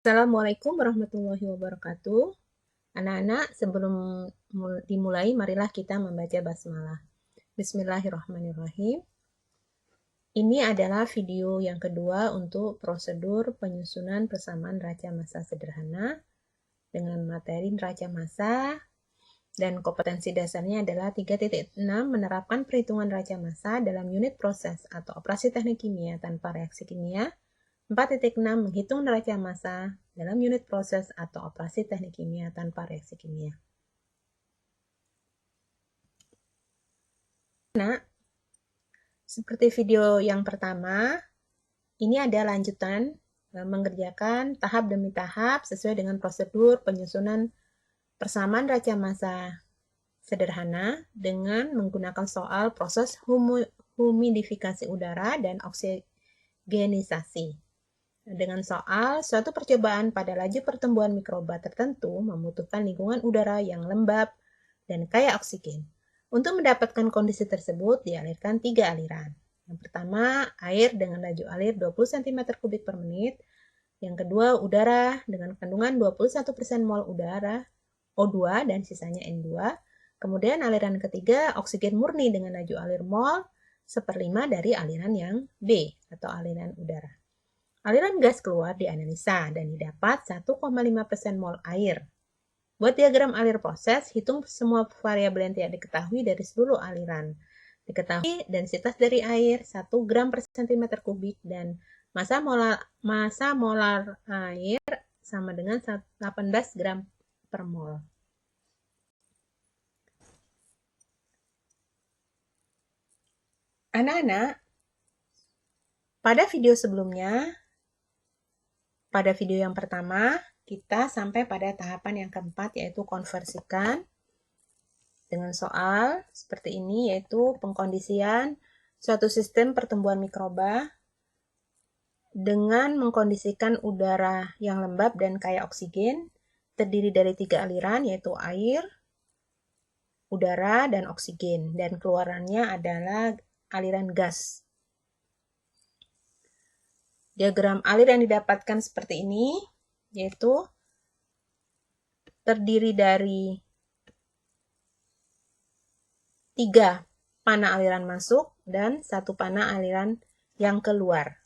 Assalamualaikum warahmatullahi wabarakatuh. Anak-anak, sebelum dimulai, marilah kita membaca basmalah. Bismillahirrahmanirrahim. Ini adalah video yang kedua untuk prosedur penyusunan persamaan neraca massa sederhana dengan materi neraca massa, dan kompetensi dasarnya adalah 3.6 menerapkan perhitungan neraca massa dalam unit proses atau operasi teknik kimia tanpa reaksi kimia. 4.6 menghitung neraca massa dalam unit proses atau operasi teknik kimia tanpa reaksi kimia. Nah, seperti video yang pertama, ini ada lanjutan mengerjakan tahap demi tahap sesuai dengan prosedur penyusunan persamaan neraca massa sederhana dengan menggunakan soal proses humidifikasi udara dan oksigenisasi. Dengan soal, suatu percobaan pada laju pertumbuhan mikroba tertentu membutuhkan lingkungan udara yang lembab dan kaya oksigen. Untuk mendapatkan kondisi tersebut, dialirkan 3 aliran. Yang pertama, air dengan laju alir 20 cm3 per menit. Yang kedua, udara dengan kandungan 21% mol udara, O2 dan sisanya N2. Kemudian aliran ketiga, oksigen murni dengan laju alir mol 1/5 dari aliran yang B atau aliran udara. Aliran gas keluar dianalisa dan didapat 1,5% mol air. Buat diagram alir proses, hitung semua variabel yang tidak diketahui dari seluruh aliran. Diketahui densitas dari air 1 gram per cm3 dan massa molar air sama dengan 18 gram per mol. Anak-anak, pada video sebelumnya, pada video yang pertama, kita sampai pada tahapan yang keempat, yaitu konversikan dengan soal seperti ini, yaitu pengkondisian suatu sistem pertumbuhan mikroba dengan mengkondisikan udara yang lembab dan kaya oksigen, terdiri dari 3 aliran, yaitu air, udara, dan oksigen, dan keluarannya adalah aliran gas. Diagram alir yang didapatkan seperti ini, yaitu terdiri dari 3 panah aliran masuk dan 1 panah aliran yang keluar.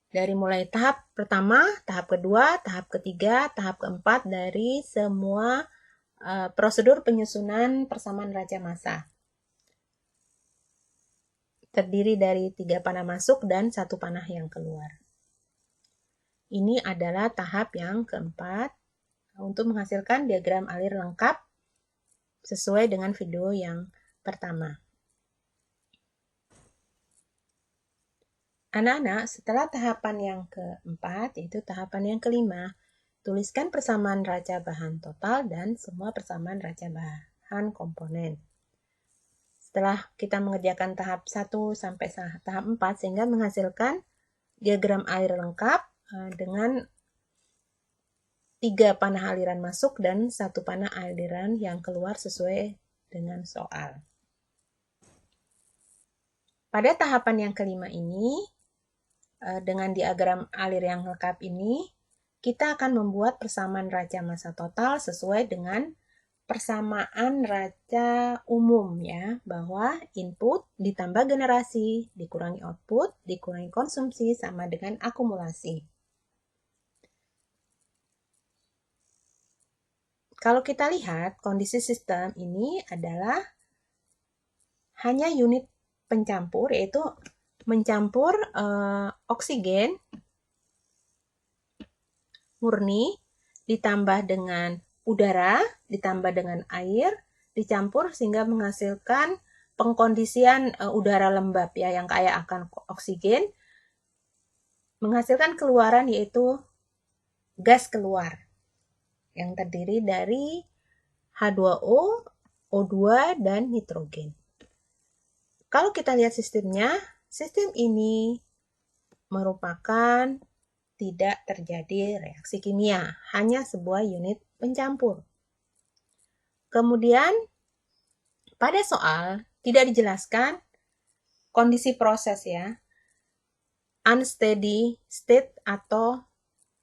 Dari mulai tahap pertama, tahap kedua, tahap ketiga, tahap keempat dari semua prosedur penyusunan persamaan neraca massa. Terdiri dari 3 panah masuk dan 1 panah yang keluar. Ini adalah tahap yang keempat untuk menghasilkan diagram alir lengkap sesuai dengan video yang pertama. Anak-anak, setelah tahapan yang keempat, yaitu tahapan yang kelima, tuliskan persamaan neraca bahan total dan semua persamaan neraca bahan komponen. Setelah kita mengerjakan tahap 1 sampai tahap 4 sehingga menghasilkan diagram alir lengkap dengan 3 panah aliran masuk dan 1 panah aliran yang keluar sesuai dengan soal. Pada tahapan yang kelima ini, dengan diagram alir yang lengkap ini, kita akan membuat persamaan neraca massa total sesuai dengan persamaan neraca umum, ya, bahwa input ditambah generasi dikurangi output dikurangi konsumsi sama dengan akumulasi. Kalau kita lihat kondisi sistem ini adalah hanya unit pencampur, yaitu mencampur oksigen murni ditambah dengan udara, ditambah dengan air, dicampur sehingga menghasilkan pengkondisian udara lembab, ya, yang kaya akan oksigen, menghasilkan keluaran yaitu gas keluar yang terdiri dari H2O, O2, dan nitrogen. Kalau kita lihat sistemnya, sistem ini merupakan tidak terjadi reaksi kimia, hanya sebuah unit pencampur. Kemudian, pada soal tidak dijelaskan kondisi proses, ya, unsteady state atau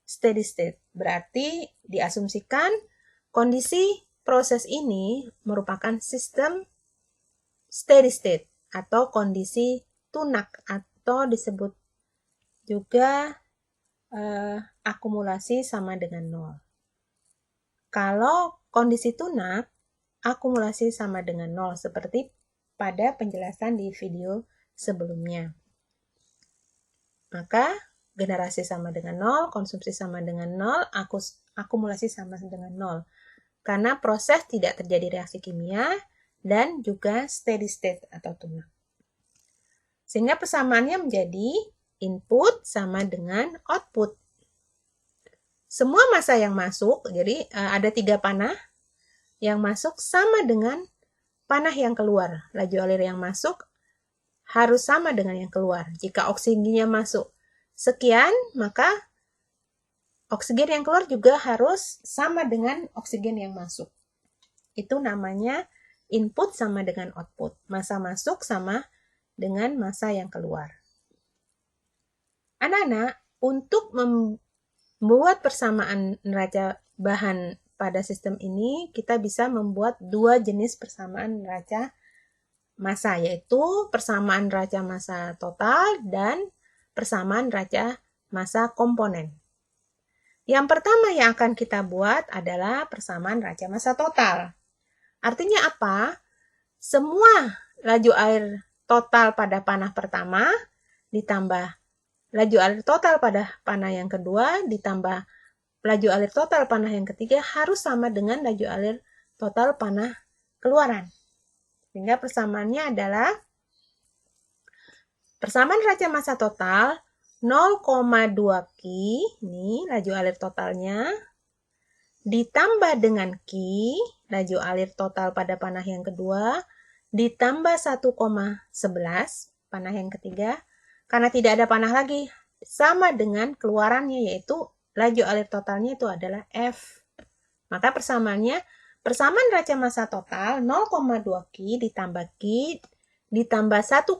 steady state. Berarti diasumsikan kondisi proses ini merupakan sistem steady state atau kondisi tunak atau disebut juga akumulasi sama dengan nol. Kalau kondisi tunak, akumulasi sama dengan nol seperti pada penjelasan di video sebelumnya. Maka generasi sama dengan nol, konsumsi sama dengan nol, akumulasi sama dengan nol. Karena proses tidak terjadi reaksi kimia dan juga steady state atau tunak. Sehingga persamaannya menjadi input sama dengan output. Semua massa yang masuk, jadi ada 3 panah yang masuk sama dengan panah yang keluar. Laju alir yang masuk harus sama dengan yang keluar. Jika oksigennya masuk sekian, maka oksigen yang keluar juga harus sama dengan oksigen yang masuk. Itu namanya input sama dengan output. Massa masuk sama dengan massa yang keluar. Anak-anak, untuk membuat persamaan neraca bahan pada sistem ini, kita bisa membuat 2 jenis persamaan neraca massa, yaitu persamaan neraca massa total dan persamaan neraca massa komponen. Yang pertama yang akan kita buat adalah persamaan neraca massa total. Artinya apa? Semua laju air total pada panah pertama ditambah laju air total pada panah yang kedua ditambah laju air total panah yang ketiga harus sama dengan laju air total panah keluaran. Sehingga persamaannya adalah persamaan neraca massa total 0,2 Q, ini laju alir totalnya, ditambah dengan Q, laju alir total pada panah yang kedua, ditambah 1,11 panah yang ketiga, karena tidak ada panah lagi, sama dengan keluarannya, yaitu laju alir totalnya itu adalah F. Maka persamaannya, persamaan neraca massa total 0,2 Q ditambah Q ditambah 1,11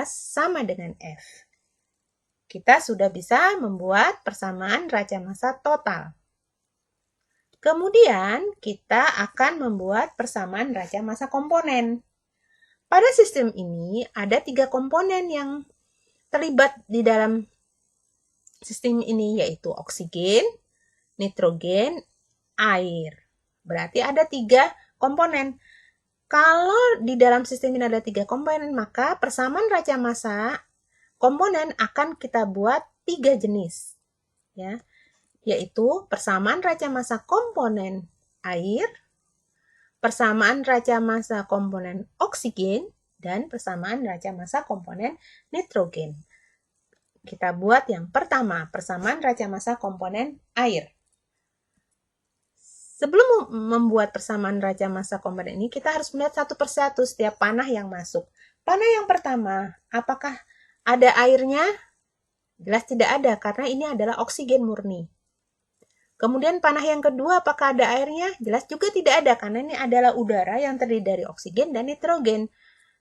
sama dengan F. Kita sudah bisa membuat persamaan neraca massa total. Kemudian kita akan membuat persamaan neraca massa komponen. Pada sistem ini ada 3 komponen yang terlibat di dalam sistem ini, yaitu oksigen, nitrogen, air. Berarti ada 3 komponen. Kalau di dalam sistem ini ada 3 komponen, maka persamaan neraca massa komponen akan kita buat 3 jenis, ya, yaitu persamaan neraca massa komponen air, persamaan neraca massa komponen oksigen, dan persamaan neraca massa komponen nitrogen. Kita buat yang pertama, persamaan neraca massa komponen air. Sebelum membuat persamaan neraca massa komponen ini, kita harus melihat satu persatu setiap panah yang masuk. Panah yang pertama, apakah ada airnya? Jelas tidak ada, karena ini adalah oksigen murni. Kemudian panah yang kedua, apakah ada airnya? Jelas juga tidak ada, karena ini adalah udara yang terdiri dari oksigen dan nitrogen.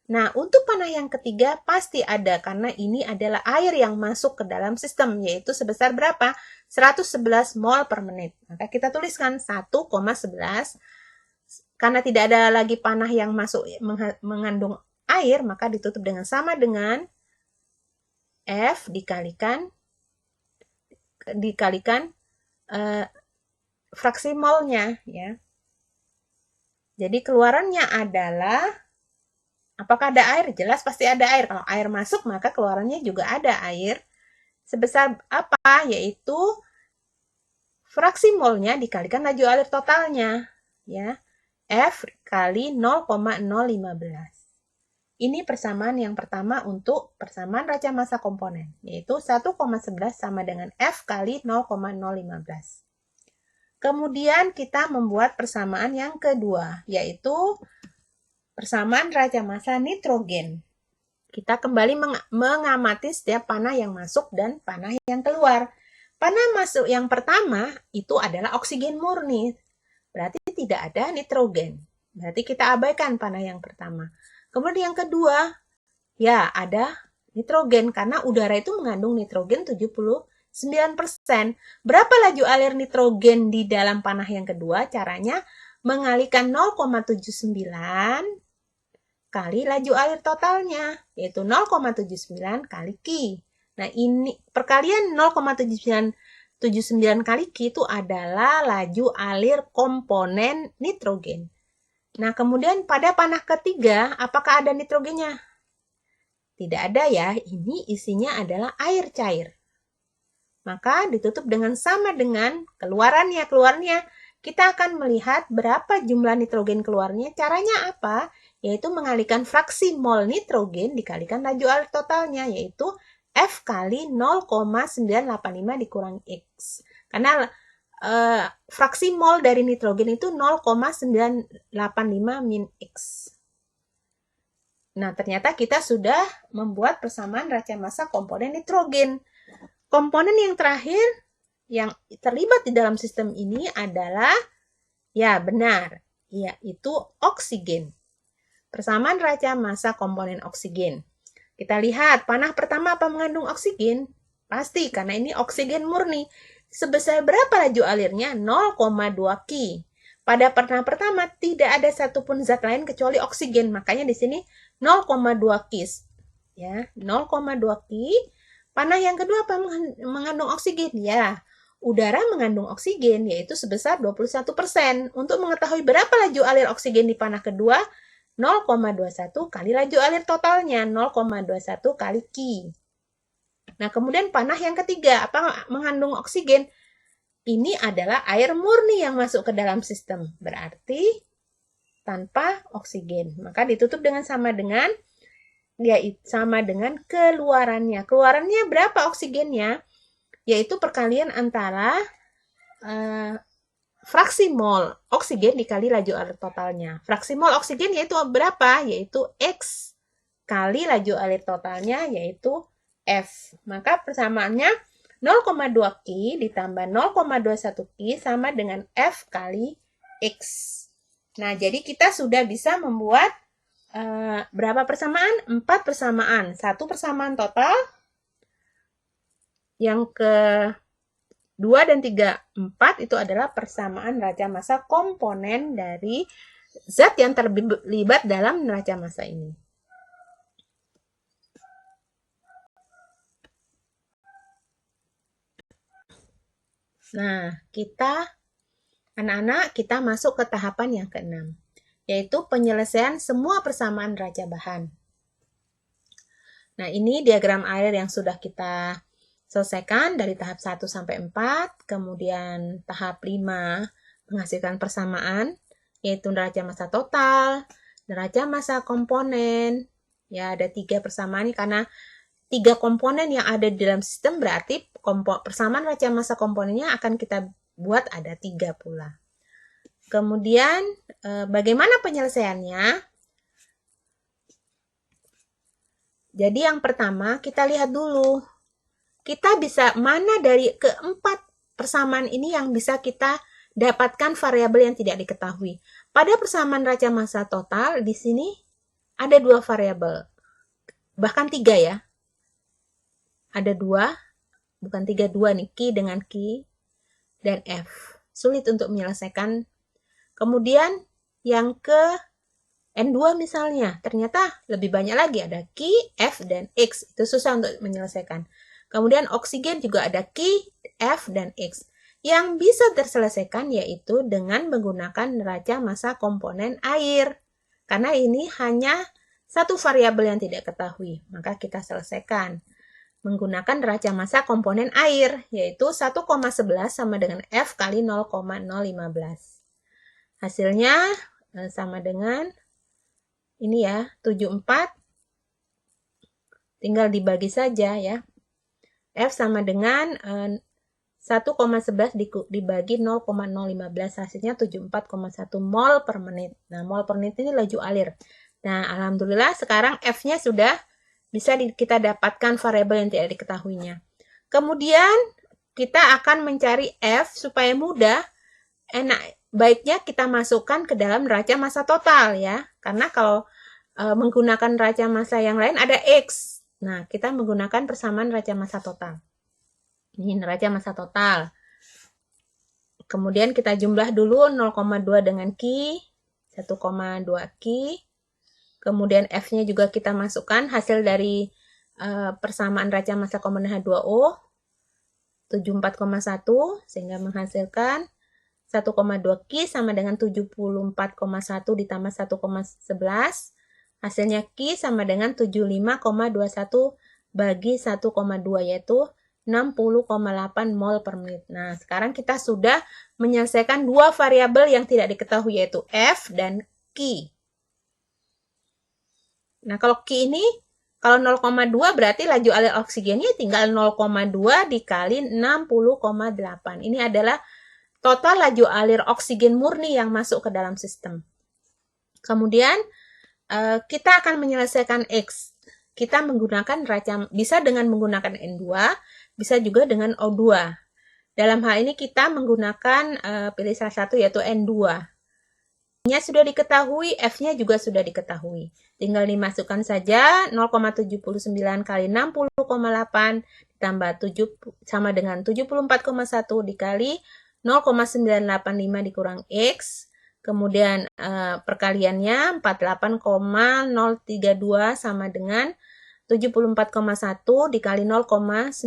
Nah, untuk panah yang ketiga pasti ada, karena ini adalah air yang masuk ke dalam sistem, yaitu sebesar berapa? 111 mol per menit. Maka kita tuliskan 1,11. Karena tidak ada lagi panah yang masuk mengandung air, maka ditutup dengan sama dengan F dikalikan fraksi molnya, ya. Jadi keluarannya adalah, apakah ada air? Jelas pasti ada air. Kalau air masuk, maka keluarannya juga ada air. Sebesar apa? Yaitu fraksi molnya dikalikan laju alir totalnya, ya. F kali 0,015. Ini persamaan yang pertama untuk persamaan neraca massa komponen, yaitu 1,11 sama dengan F kali 0,015. Kemudian kita membuat persamaan yang kedua, yaitu persamaan neraca massa nitrogen. Kita kembali mengamati setiap panah yang masuk dan panah yang keluar. Panah masuk yang pertama itu adalah oksigen murni, berarti tidak ada nitrogen. Berarti kita abaikan panah yang pertama. Kemudian yang kedua, ya ada nitrogen, karena udara itu mengandung nitrogen 73%. 9%. Berapa laju alir nitrogen di dalam panah yang kedua? Caranya mengalihkan 0,79 kali laju alir totalnya, yaitu 0,79 kali Q. Nah, ini perkalian 0,79 kali Q itu adalah laju alir komponen nitrogen. Nah, kemudian pada panah ketiga, apakah ada nitrogennya? Tidak ada ya, ini isinya adalah air cair. Maka ditutup dengan sama dengan keluarannya. Keluarnya kita akan melihat berapa jumlah nitrogen keluarnya. Caranya apa? Yaitu mengalihkan fraksi mol nitrogen dikalikan laju alir totalnya, yaitu F kali 0,985 dikurangi X. Karena fraksi mol dari nitrogen itu 0,985 min X. Nah, ternyata kita sudah membuat persamaan raca massa komponen nitrogen. Komponen yang terakhir yang terlibat di dalam sistem ini adalah, ya benar, yaitu oksigen. Persamaan raca massa komponen oksigen. Kita lihat, panah pertama apa mengandung oksigen? Pasti, karena ini oksigen murni. Sebesar berapa laju alirnya? 0,2 Q. Pada panah pertama tidak ada satupun zat lain kecuali oksigen. Makanya di sini 0,2 Q. Ya, 0,2 Q. Panah yang kedua apa mengandung oksigen? Ya, udara mengandung oksigen, yaitu sebesar 21%. Untuk mengetahui berapa laju alir oksigen di panah kedua, 0,21 kali laju alir totalnya, 0,21 kali Q. Nah, kemudian panah yang ketiga, apa mengandung oksigen? Ini adalah air murni yang masuk ke dalam sistem, berarti tanpa oksigen. Maka ditutup dengan sama dengan keluarannya. Keluarannya berapa oksigennya? Yaitu perkalian antara fraksi mol oksigen dikali laju alir totalnya. Fraksi mol oksigen yaitu berapa? Yaitu X kali laju alir totalnya, yaitu F. Maka persamaannya 0,2 Q ditambah 0,21 Q sama dengan F kali X. Nah, jadi kita sudah bisa membuat berapa persamaan? 4 persamaan. 1 persamaan total. Yang ke-2 dan 3, 4 itu adalah persamaan raca massa komponen dari zat yang terlibat dalam raca massa ini. Nah, anak-anak, kita masuk ke tahapan yang ke-6, yaitu penyelesaian semua persamaan raca bahan. Nah, ini diagram air yang sudah kita selesaikan dari tahap 1 sampai 4, kemudian tahap 5 menghasilkan persamaan, yaitu neraca massa total, neraca massa komponen. Ya, ada 3 persamaan karena 3 komponen yang ada di dalam sistem, berarti persamaan raca massa komponennya akan kita buat ada 3 pula. Kemudian bagaimana penyelesaiannya? Jadi yang pertama kita lihat dulu, kita bisa mana dari keempat persamaan ini yang bisa kita dapatkan variabel yang tidak diketahui. Pada persamaan raca massa total di sini ada 2 variabel, bahkan 3 ya. Ada 2. Bukan 3, 2 nih, Q dengan Q dan F. Sulit untuk menyelesaikan. Kemudian yang ke N2 misalnya, ternyata lebih banyak lagi, ada Q, F, dan X. Itu susah untuk menyelesaikan. Kemudian oksigen juga ada Q, F, dan X. Yang bisa terselesaikan yaitu dengan menggunakan neraca massa komponen air. Karena ini hanya satu variabel yang tidak ketahui, maka kita selesaikan menggunakan neraca massa komponen air, yaitu 1,11 sama dengan F kali 0,015. Hasilnya sama dengan ini ya, 74. Tinggal dibagi saja ya. F sama dengan 1,11 dibagi 0,015, hasilnya 74,1 mol per menit. Nah, mol per menit ini laju alir. Nah, alhamdulillah sekarang F-nya sudah bisa kita dapatkan variabel yang tidak diketahuinya. Kemudian kita akan mencari F supaya mudah. Baiknya kita masukkan ke dalam neraca massa total ya. Karena kalau menggunakan neraca massa yang lain ada X. Nah, kita menggunakan persamaan neraca massa total. Ini neraca massa total. Kemudian kita jumlah dulu 0,2 dengan Q, 1,2 Q. Kemudian F-nya juga kita masukkan hasil dari persamaan neraca massa komponen H2O 74,1 sehingga menghasilkan 1,2 Q sama dengan 74,1 ditambah 1,11. Hasilnya Q sama dengan 75,21 bagi 1,2 yaitu 60,8 mol per menit. Nah, sekarang kita sudah menyelesaikan dua variabel yang tidak diketahui yaitu F dan Q. Nah, kalau Q ini kalau 0,2 berarti laju alir oksigennya tinggal 0,2 dikali 60,8. Ini adalah total laju alir oksigen murni yang masuk ke dalam sistem. Kemudian kita akan menyelesaikan X. Kita menggunakan neraca, bisa dengan menggunakan N2, bisa juga dengan O2. Dalam hal ini kita menggunakan pilih salah satu yaitu N2. Nya sudah diketahui, F-nya juga sudah diketahui. Tinggal dimasukkan saja 0,79 kali 60,8 ditambah 7 sama dengan 74,1 dikali 0,985 dikurang X. Kemudian perkaliannya 48,032 sama dengan 74,1 dikali 0,985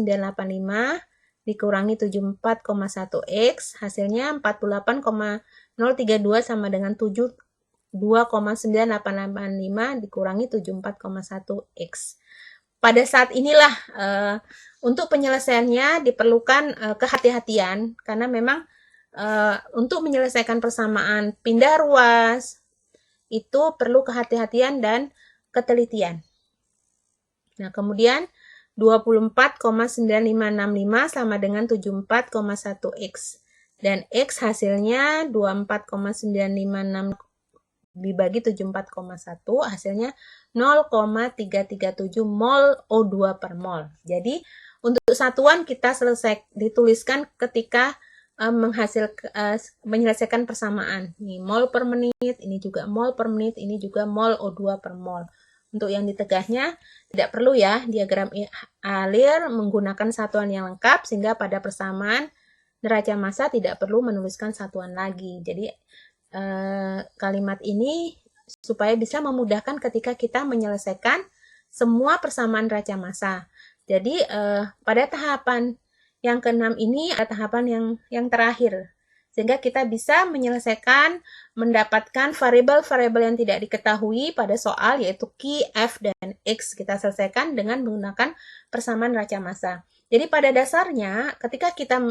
dikurangi 74,1 X. Hasilnya 48,032 sama dengan 72,9885 dikurangi 74,1 X. Pada saat inilah untuk penyelesaiannya diperlukan kehati-hatian karena memang untuk menyelesaikan persamaan pindah ruas itu perlu kehati-hatian dan ketelitian. Nah, kemudian 24,9565 sama dengan 74,1 X. Dan X hasilnya 24,956 dibagi 74,1 hasilnya 0,337 mol O2 per mol. Jadi untuk satuan kita selesai dituliskan ketika menyelesaikan persamaan. Ini mol per menit, ini juga mol per menit, ini juga mol O2 per mol. Untuk yang di tegahnya tidak perlu ya diagram alir menggunakan satuan yang lengkap sehingga pada persamaan neraca massa tidak perlu menuliskan satuan lagi. Jadi kalimat ini supaya bisa memudahkan ketika kita menyelesaikan semua persamaan neraca massa. Jadi pada tahapan yang ke-6 ini ada tahapan yang terakhir. Sehingga kita bisa menyelesaikan, mendapatkan variabel-variabel yang tidak diketahui pada soal yaitu Q, F, dan X. Kita selesaikan dengan menggunakan persamaan neraca massa. Jadi pada dasarnya ketika kita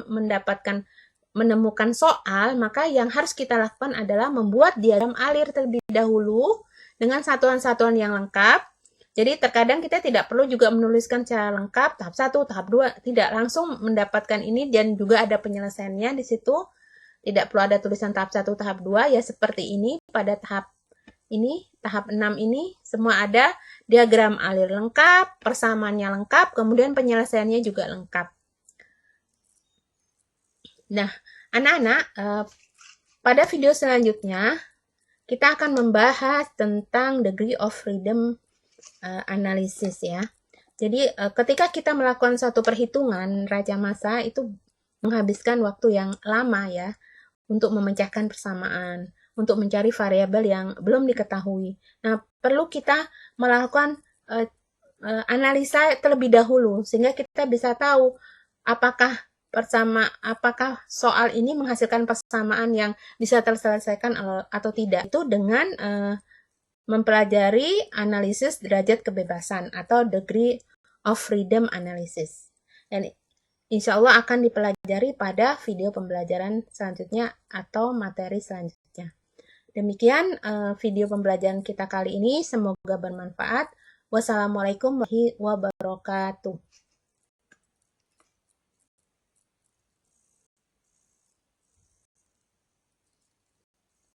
menemukan soal, maka yang harus kita lakukan adalah membuat diagram alir terlebih dahulu dengan satuan-satuan yang lengkap. Jadi terkadang kita tidak perlu juga menuliskan secara lengkap tahap 1, tahap 2, tidak langsung mendapatkan ini dan juga ada penyelesaiannya di situ. Tidak perlu ada tulisan tahap 1, tahap 2 ya seperti ini pada tahap ini, tahap 6 ini semua ada diagram alir lengkap, persamaannya lengkap, kemudian penyelesaiannya juga lengkap. Nah, anak-anak, pada video selanjutnya kita akan membahas tentang degree of freedom analysis ya. Jadi ketika kita melakukan suatu perhitungan neraca massa itu menghabiskan waktu yang lama ya untuk memecahkan persamaan, untuk mencari variabel yang belum diketahui. Nah, perlu kita melakukan analisa terlebih dahulu sehingga kita bisa tahu apakah soal ini menghasilkan persamaan yang bisa terselesaikan atau tidak. Itu dengan mempelajari analisis derajat kebebasan atau degree of freedom analysis. Dan insya Allah akan dipelajari pada video pembelajaran selanjutnya atau materi selanjutnya. Demikian video pembelajaran kita kali ini. Semoga bermanfaat. Wassalamualaikum warahmatullahi wabarakatuh.